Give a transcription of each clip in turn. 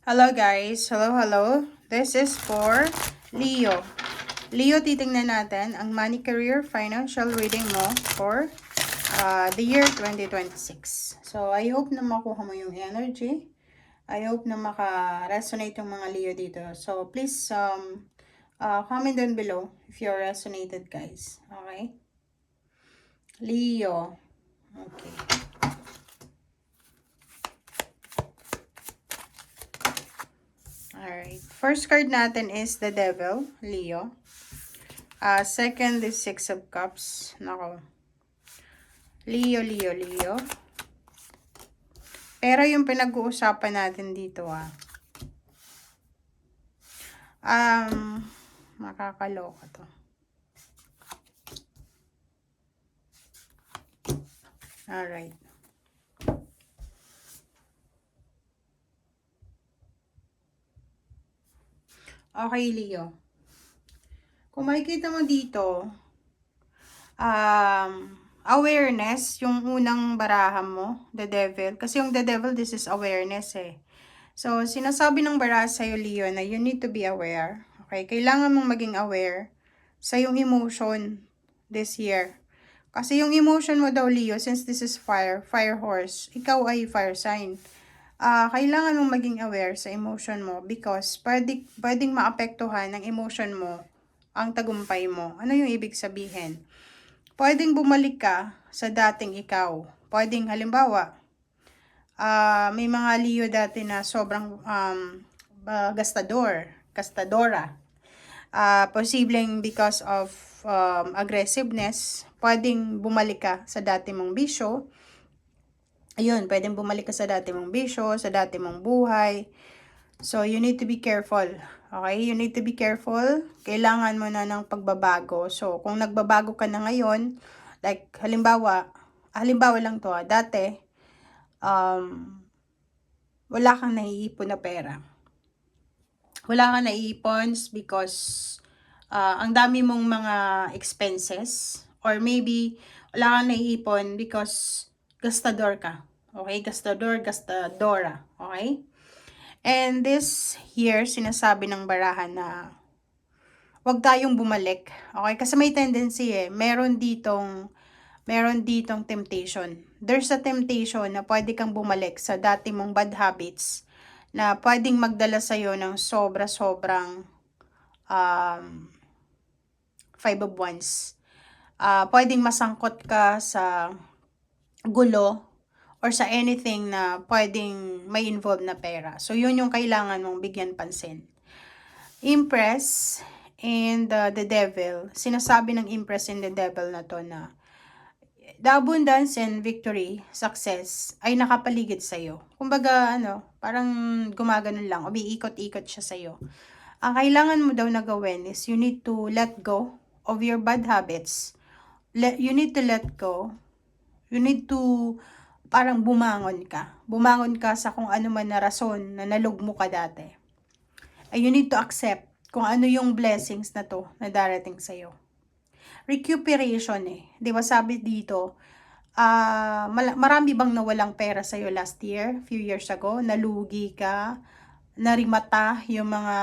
Hello guys, hello. This is for Leo. Leo, titingnan natin ang money, career, financial reading mo for the year 2026. So, I hope na makuha mo yung energy. I hope na maka-resonate yung mga Leo dito. So, please comment down below if you're resonated, guys. Okay? Leo. Okay. Alright. First card natin is the Devil, Leo. Second is Six of Cups. Nako. Leo. Pero yung pinag-uusapan natin dito, makakaloka to. Alright. Okay, Leo. Kung makikita mo dito, awareness, yung unang barahan mo, the Devil. Kasi yung the Devil, this is awareness eh. So, sinasabi ng baraha sa'yo, Leo, na you need to be aware. Okay? Kailangan mong maging aware sa yung emotion this year. Kasi yung emotion mo daw, Leo, since this is fire horse, ikaw ay fire sign. Kailangan mong maging aware sa emotion mo because pwedeng maapektuhan ng emotion mo ang tagumpay mo. Ano yung ibig sabihin? Pwedeng bumalik ka sa dating ikaw. Pwedeng, halimbawa, may mga Leo dati na sobrang gastadora. Posibleng because of aggressiveness, pwedeng bumalik ka sa dati mong bisyo. Ayun, pwedeng bumalik ka sa dati mong bisyo, sa dati mong buhay. So, you need to be careful. Okay? You need to be careful. Kailangan mo na ng pagbabago. So, kung nagbabago ka na ngayon, like, halimbawa lang to, dati, wala kang naiipon na pera. Wala kang naiipon because ang dami mong mga expenses. Or maybe, wala kang naiipon because gastador ka. Okay? Gastadora. Okay? And this year, sinasabi ng barahan na wag tayong bumalik. Okay? Kasi may tendency meron ditong temptation. There's a temptation na pwede kang bumalik sa dati mong bad habits na pwedeng magdala sa'yo ng sobra-sobrang Five of Wands. Pwedeng masangkot ka sa gulo or sa anything na pwedeng may involve na pera. So, yun yung kailangan mong bigyan pansin. Empress and the Devil. Sinasabi ng Empress and the Devil na to na the abundance and victory, success, ay nakapaligid sa'yo. Kumbaga, parang gumaganon lang, umiikot-ikot siya sa'yo. Ang kailangan mo daw na gawin is you need to let go of your bad habits. You need to let go. You need to parang bumangon ka. Bumangon ka sa kung ano man na rason na nalugmo ka dati. And you need to accept kung ano yung blessings na to na darating sa'yo. Recuperation Di ba sabi dito, marami bang nawalang pera sa'yo last year, few years ago, nalugi ka, narimata yung mga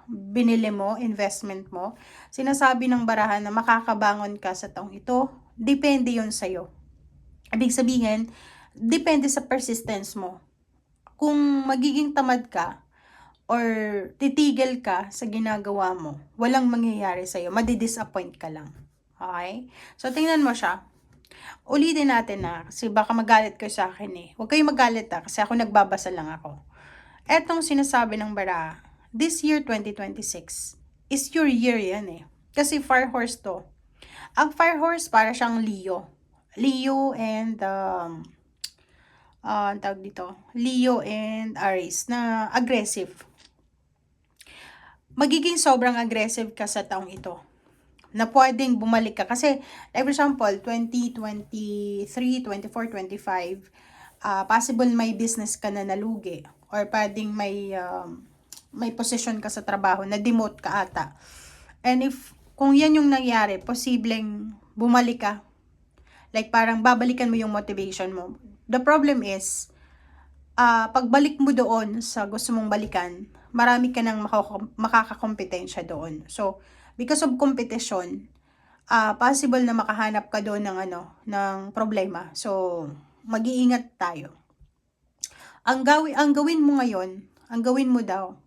binili mo, investment mo. Sinasabi ng barahan na makakabangon ka sa taong ito, depende yun sa'yo. Ibig sabihin, depende sa persistence mo. Kung magiging tamad ka, or titigil ka sa ginagawa mo, walang mangyayari sa'yo, madidisappoint ka lang. Okay? So, tingnan mo siya. Ulitin natin kasi baka magalit kayo sa akin Huwag kayong magalit kasi ako nagbabasa lang ako. Etong sinasabi ng bara, this year 2026 is your year yan Kasi fire horse to. Ang fire horse para siyang Leo. Leo and tawag dito, Leo and Aries na aggressive. Magiging sobrang aggressive ka sa taong ito. Na pwedeng bumalik ka. Kasi, for example, 2023, 24, 25, possible may business ka na nalugi. Or pwedeng may position ka sa trabaho na demote ka ata. And kung yan yung nangyari, posibleng bumalik ka. Like parang babalikan mo yung motivation mo. The problem is, pagbalik mo doon sa gusto mong balikan, marami ka nang makakakompetensya doon. So, because of competition, possible na makahanap ka doon ng ng problema. So, mag-iingat tayo. Ang gawin mo ngayon, ang gawin mo daw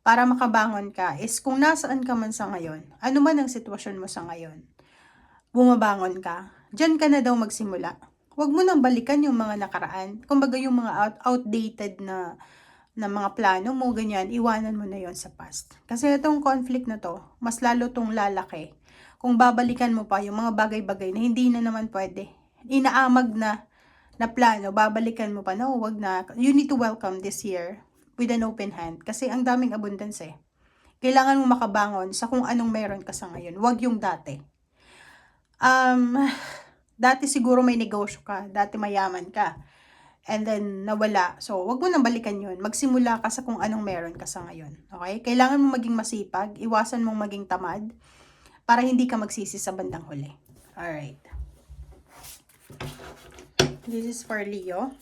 para makabangon ka is kung nasaan ka man sa ngayon, ano man ang sitwasyon mo sa ngayon, bumabangon ka. Diyan ka na daw magsimula. Huwag mo nang balikan yung mga nakaraan. Kumbaga yung mga outdated na mga plano mo, ganyan, iwanan mo na yon sa past. Kasi itong conflict na to, mas lalo tong lalaki. Kung babalikan mo pa yung mga bagay-bagay na hindi na naman pwede, inaamag na plano, babalikan mo pa, no, wag na. You need to welcome this year with an open hand. Kasi ang daming abundance eh. Kailangan mo makabangon sa kung anong meron ka sa ngayon. Wag yung dati. Dati siguro may negosyo ka, dati mayaman ka, and then nawala. So, wag mo nang balikan yun. Magsimula ka sa kung anong meron ka sa ngayon. Okay? Kailangan mo maging masipag, iwasan mong maging tamad, para hindi ka magsisi sa bandang huli. Alright. This is for Leo.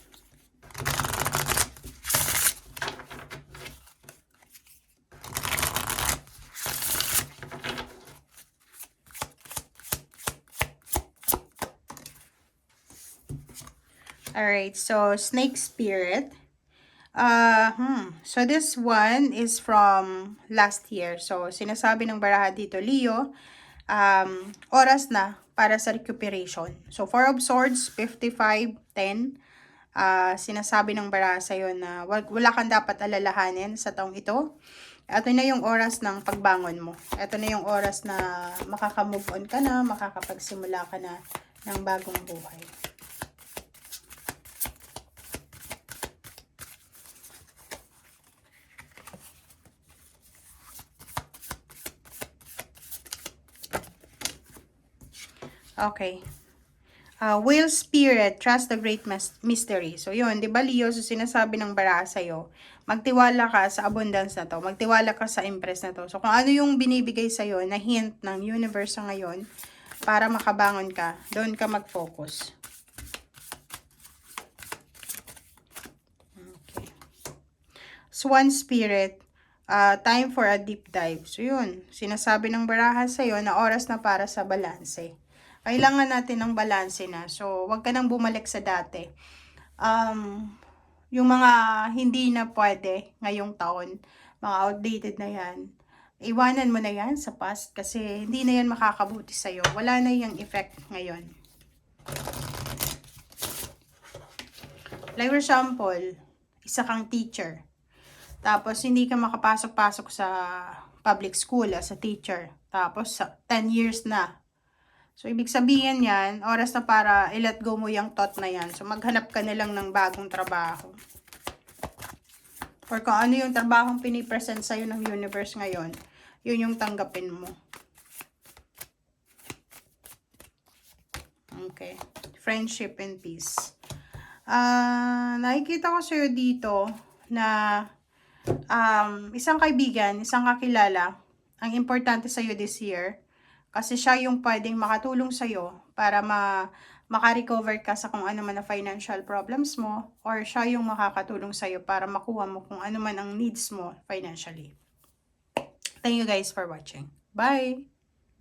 Alright, so snake spirit. So this one is from last year. So sinasabi ng baraha dito, Leo, oras na para sa recuperation. So 4 of Swords, 55, 10. Sinasabi ng baraha sa'yo na wala kang dapat alalahanin sa taong ito. Ito na yung oras ng pagbangon mo. Ito na yung oras na makaka-move on ka na, makakapagsimula ka na ng bagong buhay. Okay. Whale spirit, trust the great mystery. So, yun, di ba, Leo, so sinasabi ng baraha sa'yo, magtiwala ka sa abundance na to, magtiwala ka sa impress na to. So, kung ano yung binibigay sa'yo na hint ng universe ngayon, para makabangon ka, doon ka mag-focus. Okay. Swan spirit, time for a deep dive. So, yun, sinasabi ng baraha sa'yo na oras na para sa balanse. Kailangan natin ng balanse na. So, wag ka nang bumalik sa dati. Yung mga hindi na pwede ngayong taon, mga outdated na yan, iwanan mo na yan sa past kasi hindi na yan makakabuti sa'yo. Wala na yung effect ngayon. Like for example, isa kang teacher. Tapos, hindi ka makapasok-pasok sa public school as a teacher. Tapos, 10 years na. So, ibig sabihin yan, oras na para i-let go mo yung thought na yan. So, maghanap ka na lang ng bagong trabaho. Or kung ano yung trabahong pinipresent sa'yo ng universe ngayon, yun yung tanggapin mo. Okay. Friendship and peace. Nakikita ko sa'yo dito na isang kaibigan, isang kakilala, ang importante sa'yo this year. Kasi siya yung pwedeng makatulong sa'yo para maka-recover ka sa kung ano man na financial problems mo, or siya yung makakatulong sa'yo para makuha mo kung ano man ang needs mo financially. Thank you guys for watching. Bye!